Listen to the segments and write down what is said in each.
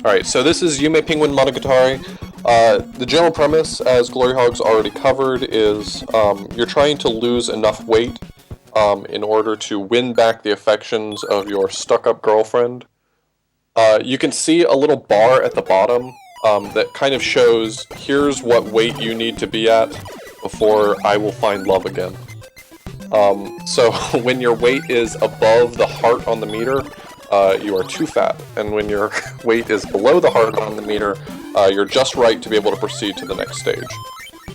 Alright, so this is Yume Penguin Monogatari. The general premise, as Glory Hog's already covered, is you're trying to lose enough weight in order to win back the affections of your stuck-up girlfriend. You can see a little bar at the bottom that kind of shows, here's what weight you need to be at before I will find love again. So when your weight is above the heart on the meter, you are too fat, and when your weight is below the heart on the meter, you're just right to be able to proceed to the next stage.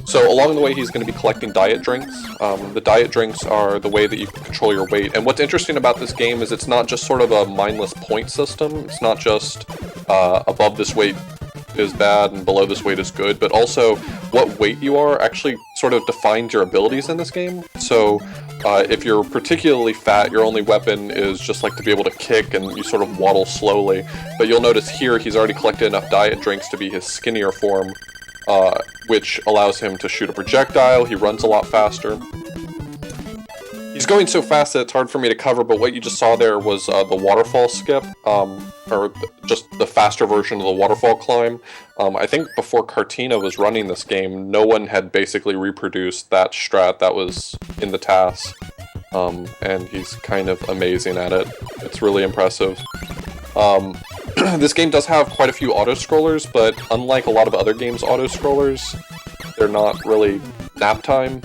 So along the way, he's going to be collecting diet drinks. The diet drinks are the way that you can control your weight, and what's interesting about this game is it's not just sort of a mindless point system. It's not just above this weight is bad and below this weight is good, but also what weight you are actually sort of defines your abilities in this game. So if you're particularly fat, your only weapon is just like to be able to kick and you sort of waddle slowly. But you'll notice here he's already collected enough diet drinks to be his skinnier form, which allows him to shoot a projectile. He runs a lot faster. He's going so fast that it's hard for me to cover, but what you just saw there was the waterfall skip, or just the faster version of the waterfall climb. I think before Cartina was running this game, no one had basically reproduced that strat that was in the TAS, and he's kind of amazing at it. It's really impressive. This game does have quite a few auto-scrollers, but unlike a lot of other games' auto-scrollers, they're not really nap time.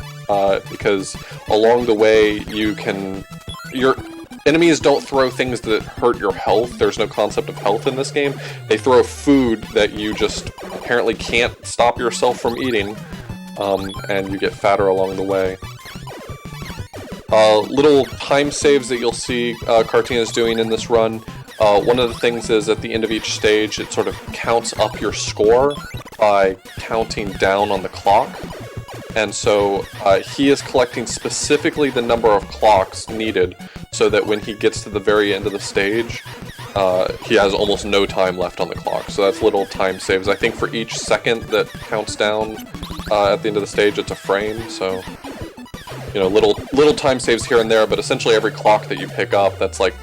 Because along the way your enemies don't throw things that hurt your health. There's no concept of health in this game. They throw food that you just apparently can't stop yourself from eating, and you get fatter along the way. Little time saves that you'll see Cartina's doing in this run. One of the things is at the end of each stage, it sort of counts up your score by counting down on the clock. And so he is collecting specifically the number of clocks needed so that when he gets to the very end of the stage, he has almost no time left on the clock. So that's little time saves. I think for each second that counts down at the end of the stage, it's a frame. So, you know, little time saves here and there, but essentially every clock that you pick up, that's like,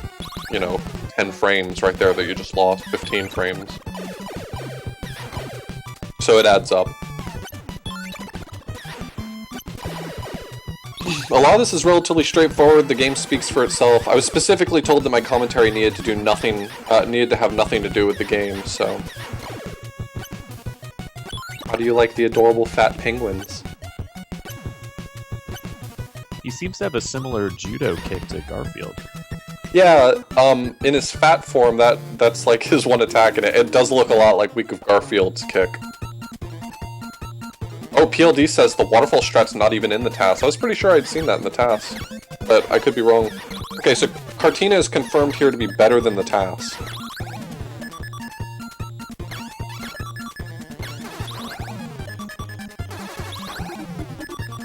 you know, 10 frames right there that you just lost, 15 frames. So it adds up. A lot of this is relatively straightforward. The game speaks for itself. I was specifically told that my commentary needed to do nothing, needed to have nothing to do with the game, so... How do you like the adorable fat penguins? He seems to have a similar judo kick to Garfield. Yeah, in his fat form, that's like his one attack, and it does look a lot like Week of Garfield's kick. Oh, PLD says the waterfall strat's not even in the TAS. I was pretty sure I'd seen that in the TAS, but I could be wrong. Okay, so Cartina is confirmed here to be better than the TAS.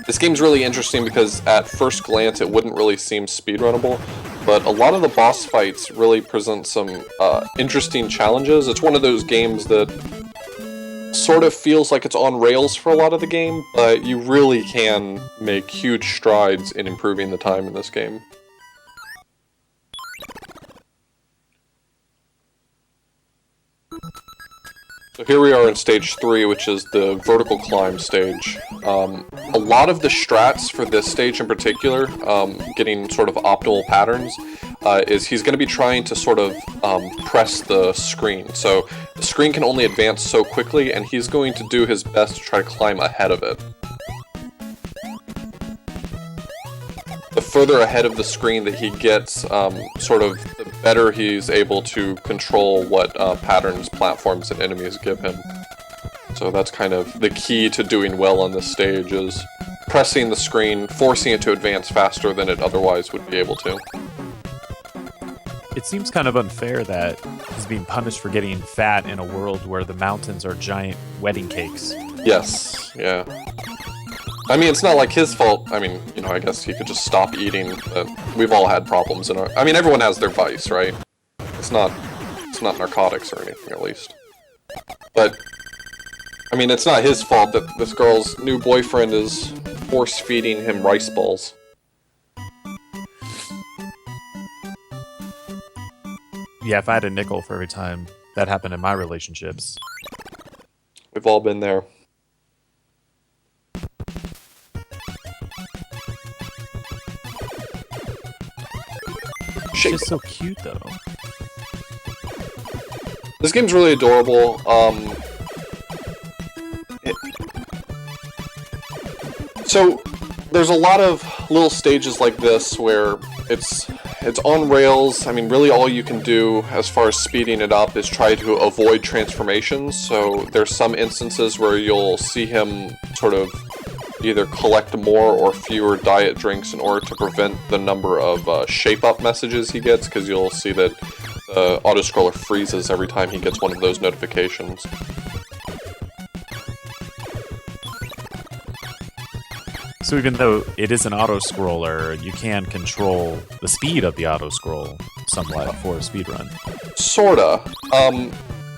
This game's really interesting because at first glance it wouldn't really seem speedrunnable, but a lot of the boss fights really present some interesting challenges. It's one of those games that sort of feels like it's on rails for a lot of the game, but you really can make huge strides in improving the time in this game. So here we are in stage 3, which is the vertical climb stage. A lot of the strats for this stage in particular, getting sort of optimal patterns, is he's going to be trying to sort of press the screen. So the screen can only advance so quickly, and he's going to do his best to try to climb ahead of it. The further ahead of the screen that he gets, sort of the better he's able to control what patterns, platforms, and enemies give him. So that's kind of the key to doing well on this stage, is pressing the screen, forcing it to advance faster than it otherwise would be able to. It seems kind of unfair that he's being punished for getting fat in a world where the mountains are giant wedding cakes. Yes, yeah. I mean, it's not like his fault. I mean, you know, I guess he could just stop eating, but we've all had problems in our... I mean, everyone has their vice, right? It's not narcotics or anything, at least. But, I mean, it's not his fault that this girl's new boyfriend is force-feeding him rice balls. Yeah, if I had a nickel for every time That happened in my relationships. We've all been there. It's just so cute, though. This game's really adorable. So there's a lot of little stages like this where it's on rails. I mean, really all you can do as far as speeding it up is try to avoid transformations. So there's some instances where you'll see him sort of either collect more or fewer diet drinks in order to prevent the number of shape-up messages he gets, because you'll see that the autoscroller freezes every time he gets one of those notifications. So even though it is an auto-scroller, you can control the speed of the auto-scroll somewhat for a speedrun. Sorta.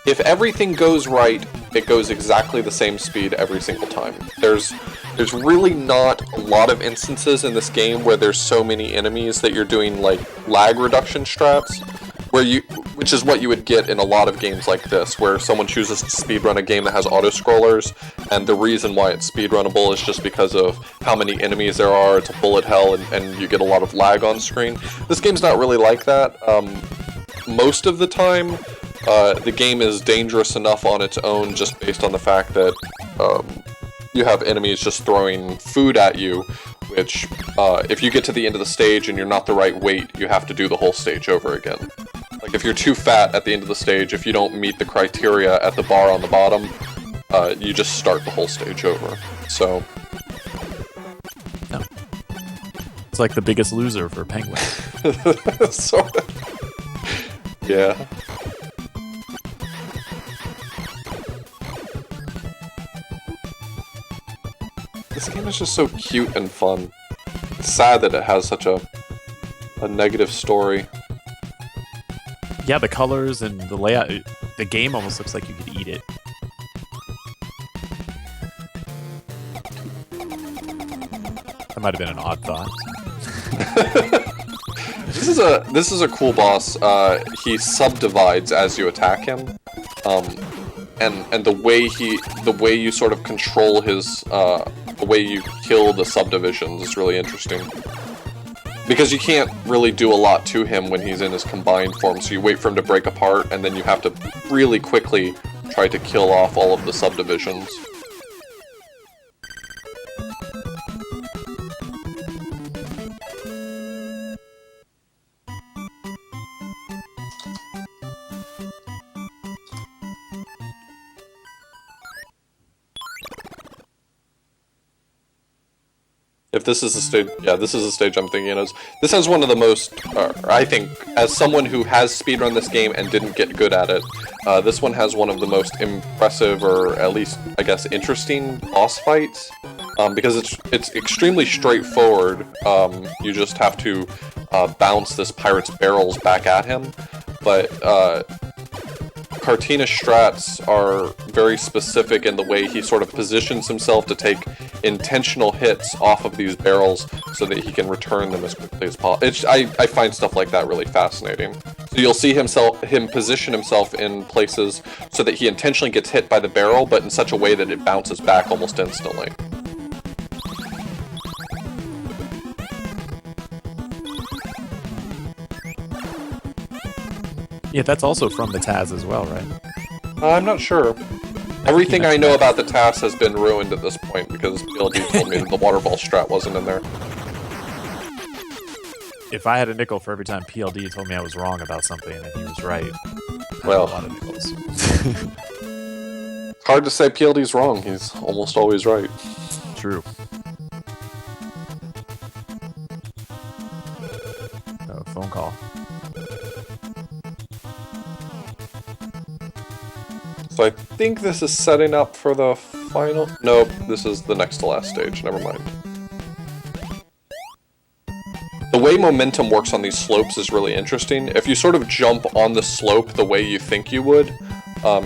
If everything goes right, it goes exactly the same speed every single time. There's really not a lot of instances in this game where there's so many enemies that you're doing like lag reduction strats, which is what you would get in a lot of games like this, where someone chooses to speedrun a game that has auto-scrollers, and the reason why it's speedrunnable is just because of how many enemies there are, it's a bullet hell, and you get a lot of lag on screen. This game's not really like that. Most of the time, the game is dangerous enough on its own just based on the fact that you have enemies just throwing food at you, which, if you get to the end of the stage and you're not the right weight, you have to do the whole stage over again. Like, if you're too fat at the end of the stage, if you don't meet the criteria at the bar on the bottom, you just start the whole stage over. So... No. It's like The Biggest Loser for Penguin. Sort of. Yeah. This game is just so cute and fun. It's sad that it has such a negative story. Yeah, the colors and the layout, the game almost looks like you could eat it. That might have been an odd thought. This is a cool boss. He subdivides as you attack him, and the way you sort of control his the way you kill the subdivisions is really interesting. Because you can't really do a lot to him when he's in his combined form, so you wait for him to break apart, and then you have to really quickly try to kill off all of the subdivisions. If this is the stage, yeah, this is the stage I'm thinking of. This has one of the most, I think, as someone who has speedrun this game and didn't get good at it, this one has one of the most impressive, or at least, I guess, interesting boss fights. Because it's extremely straightforward. You just have to bounce this pirate's barrels back at him. But Cartina's strats are very specific in the way he sort of positions himself to take intentional hits off of these barrels so that he can return them as quickly as possible. I find stuff like that really fascinating. So you'll see him position himself in places so that he intentionally gets hit by the barrel, but in such a way that it bounces back almost instantly. Yeah, that's also from the Taz as well, right? I'm not sure. Everything I know about the TAS has been ruined at this point because PLD told me that the water ball strat wasn't in there. If I had a nickel for every time PLD told me I was wrong about something and he was right, I well, had a lot of nickels. Hard to say PLD's wrong. He's almost always right. True. Oh, phone call. So I think this is setting up for the final... Nope, this is the next to last stage, never mind. The way momentum works on these slopes is really interesting. If you sort of jump on the slope the way you think you would,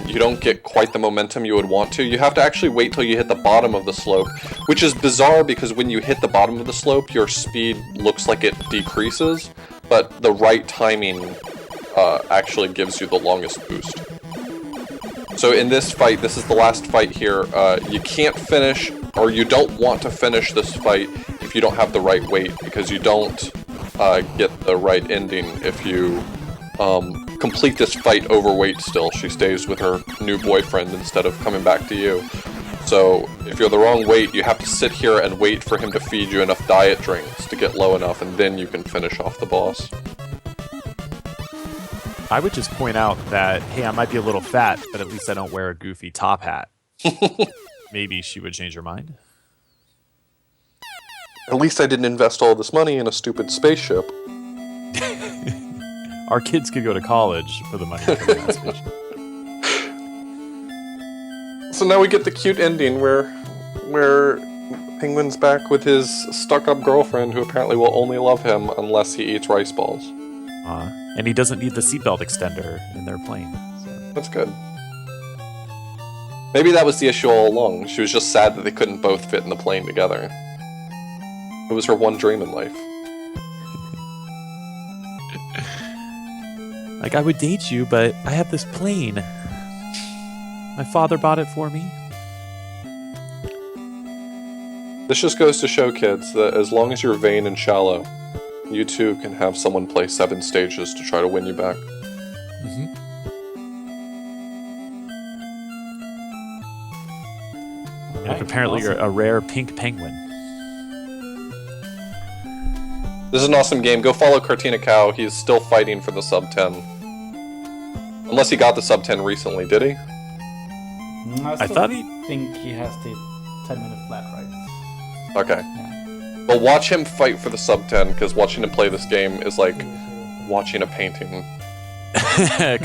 you don't get quite the momentum you would want to. You have to actually wait till you hit the bottom of the slope, which is bizarre because when you hit the bottom of the slope, your speed looks like it decreases, but the right timing actually gives you the longest boost. So in this fight, this is the last fight here, you can't finish, or you don't want to finish this fight if you don't have the right weight, because you don't get the right ending if you complete this fight overweight still. She stays with her new boyfriend instead of coming back to you. So if you're the wrong weight, you have to sit here and wait for him to feed you enough diet drinks to get low enough, and then you can finish off the boss. I would just point out that, hey, I might be a little fat, but at least I don't wear a goofy top hat. Maybe she would change her mind. At least I didn't invest all this money in a stupid spaceship. Our kids could go to college for the money from that spaceship. So now we get the cute ending where Penguin's back with his stuck-up girlfriend who apparently will only love him unless he eats rice balls. And he doesn't need the seatbelt extender in their plane. So. That's good. Maybe that was the issue all along. She was just sad that they couldn't both fit in the plane together. It was her one dream in life. Like, I would date you, but I have this plane. My father bought it for me. This just goes to show, kids, that as long as you're vain and shallow, you too can have someone play 7 stages to try to win you back. Mm-hmm. Yep, apparently awesome. You're a rare pink penguin. This is an awesome game. Go follow Cartina Cow. He is still fighting for the sub 10. Unless he got the sub 10 recently, did he? I thought he... think he has the 10-minute flat rights. Okay. Yeah. Well, watch him fight for the sub 10, because watching him play this game is like watching a painting.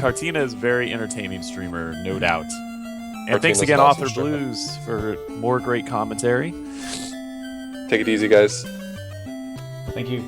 Cartina is a very entertaining streamer, no doubt. And Cartina's thanks again, an awesome Author streamer. Blues, for more great commentary. Take it easy, guys. Thank you.